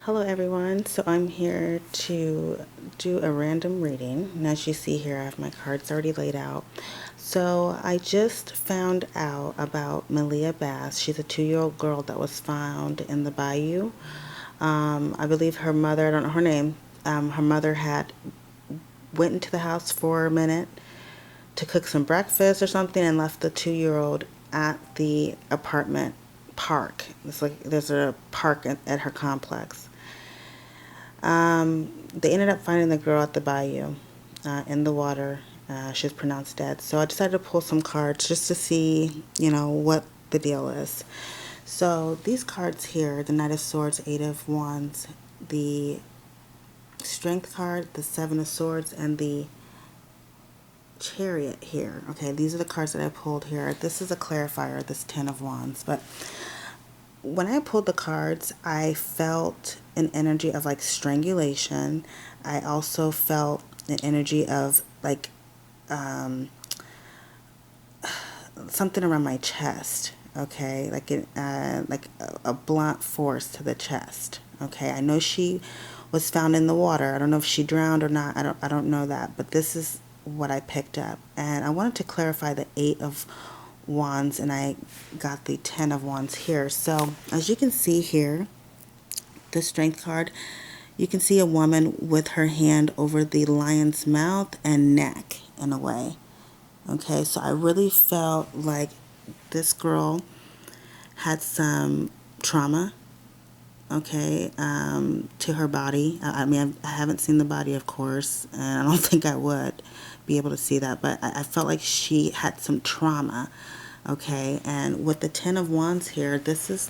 Hello everyone, so I'm here to do a random reading, and as you see here I have my cards already laid out. So I just found out about Maliyah Bass. She's a 2-year-old girl that was found in the bayou. I believe her mother, I don't know her name, her mother had went into the house for a minute to cook some breakfast or something and left the 2-year-old at the apartment park. It's like there's a park at her complex. They ended up finding the girl at the bayou in the water. She was pronounced dead. So I decided to pull some cards just to see, what the deal is. So these cards here, the Knight of Swords, Eight of Wands, the Strength card, the Seven of Swords, and the Chariot here. Okay, these are the cards that I pulled here. This is a clarifier, this Ten of Wands. But when I pulled the cards, I felt an energy of like strangulation. I also felt an energy of like something around my chest. Okay, like a blunt force to the chest. Okay, I know she was found in the water. I don't know if she drowned or not. I don't know that, but this is what I picked up, and I wanted to clarify the Eight of Wands, and I got the Ten of Wands here. So as you can see here, the Strength card, you can see a woman with her hand over the lion's mouth and neck in a way. Okay, so I really felt like this girl had some trauma, okay, to her body. I mean, I haven't seen the body, of course, and I don't think I would be able to see that, but I felt like she had some trauma, okay. And with the Ten of Wands here, this is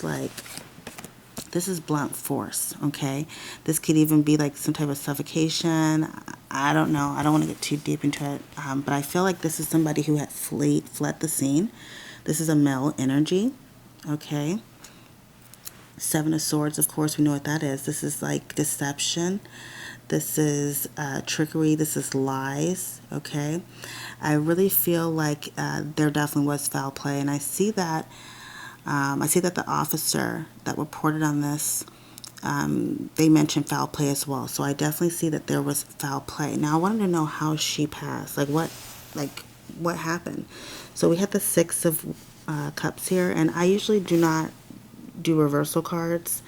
blunt force, okay. This could even be like some type of suffocation. I don't know. I don't want to get too deep into it, but I feel like this is somebody who had fled the scene. This is a male energy, okay. Seven of Swords, of course, we know what that is. This is like deception. This is trickery. This is lies, okay. I really feel like there definitely was foul play, and I see that the officer that reported on this, they mentioned foul play as well. So I definitely see that there was foul play. Now I wanted to know how she passed. What happened? So we had the Six of Cups here, and I usually do not do reversal cards.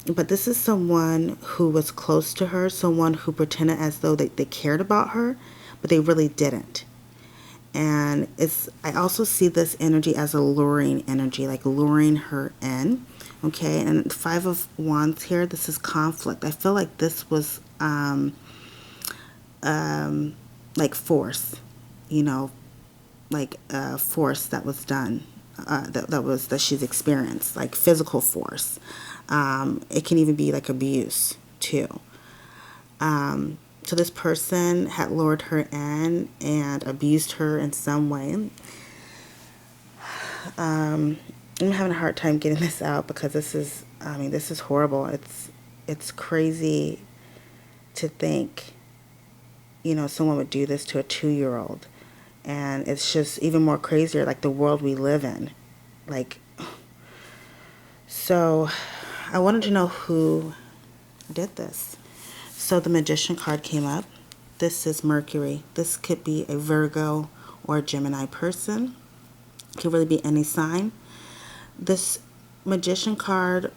But this is someone who was close to her, someone who pretended as though they cared about her, but they really didn't. And I also see this energy as a luring energy, like luring her in, okay. And Five of Wands here, this is conflict. I feel like this was like force, like force that was done, that she's experienced, like physical force. It can even be like abuse too. So this person had lured her in and abused her in some way. I'm having a hard time getting this out because this is horrible. It's crazy to think, someone would do this to a 2-year-old. And it's just even more crazier, like the world we live in. Like, so I wanted to know who did this. So the Magician card came up. This is Mercury. This could be a Virgo or a Gemini person. It could really be any sign. This Magician card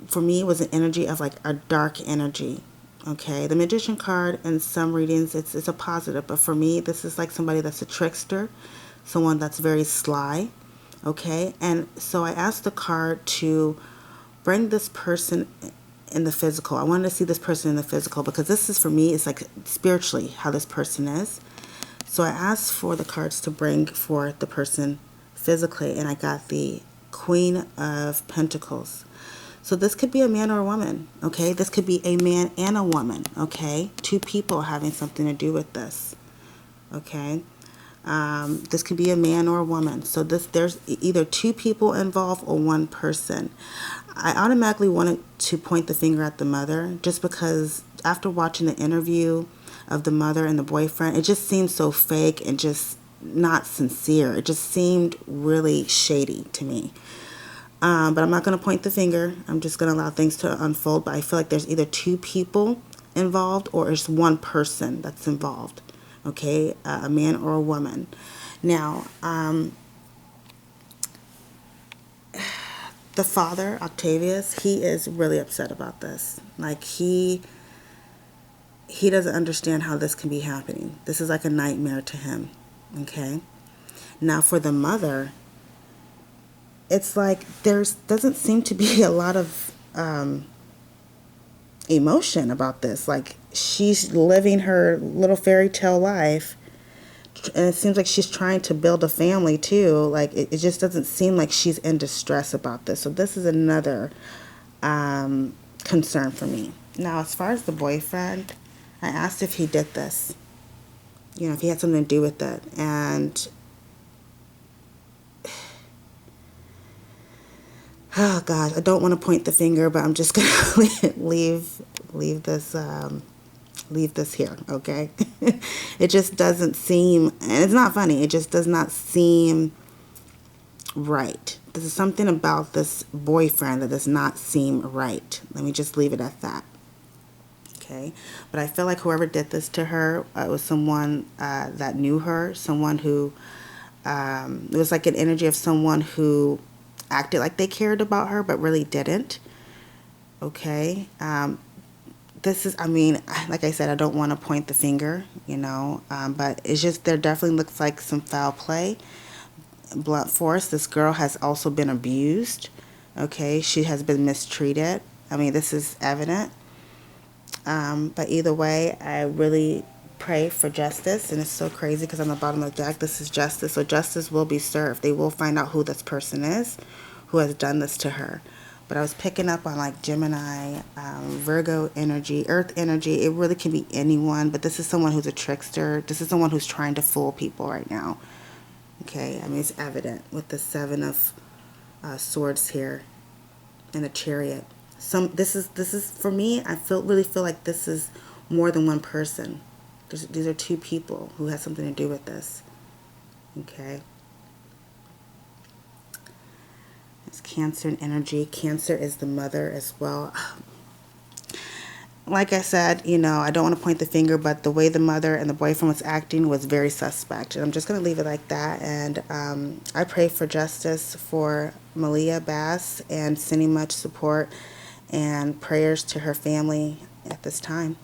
for me, was an energy of like a dark energy. Okay, the Magician card in some readings, it's a positive, but for me, this is like somebody that's a trickster, someone that's very sly. Okay, and so I asked the card to bring this person in the physical. I wanted to see this person in the physical because this is, for me, it's like spiritually how this person is. So I asked for the cards to bring forth the person physically, and I got the Queen of Pentacles. So this could be a man or a woman, okay? This could be a man and a woman, okay? Two people having something to do with this, okay? This could be a man or a woman. So there's either two people involved or one person. I automatically wanted to point the finger at the mother just because after watching the interview of the mother and the boyfriend, it just seemed so fake and just not sincere. It just seemed really shady to me. But I'm not going to point the finger. I'm just going to allow things to unfold. But I feel like there's either two people involved or it's one person that's involved. Okay, a man or a woman. Now, the father, Octavius, he is really upset about this. Like he doesn't understand how this can be happening. This is like a nightmare to him. Okay. Now for the mother, it's like there's doesn't seem to be a lot of emotion about this. Like she's living her little fairy tale life, and it seems like she's trying to build a family too. Like it just doesn't seem like she's in distress about this. So this is another concern for me. Now, as far as the boyfriend, I asked if he did this. You know, if he had something to do with it, and oh God, I don't want to point the finger, but I'm just gonna leave this leave this here, okay? It just doesn't seem, and it's not funny. It just does not seem right. There's something about this boyfriend that does not seem right. Let me just leave it at that. Okay, but I feel like whoever did this to her was someone that knew her, someone who it was like an energy of someone who acted like they cared about her but really didn't. Okay, this is, I mean, like I said, I don't want to point the finger, you know, but it's just there definitely looks like some foul play, blunt force. This girl has also been abused. Okay, she has been mistreated. I mean, this is evident. But either way, I really pray for justice. And it's so crazy because on the bottom of the deck, this is justice. So justice will be served. They will find out who this person is who has done this to her. But I was picking up on like Gemini, Virgo energy, Earth energy. It really can be anyone. But this is someone who's a trickster. This is someone who's trying to fool people right now. Okay, I mean, it's evident with the Seven of Swords here and a Chariot. This is for me. I really feel like this is more than one person. These are two people who have something to do with this. Okay. It's Cancer and energy. Cancer is the mother as well. Like I said, you know, I don't want to point the finger, but the way the mother and the boyfriend was acting was very suspect. And I'm just going to leave it like that. And I pray for justice for Maliyah Bass and sending much support and prayers to her family at this time.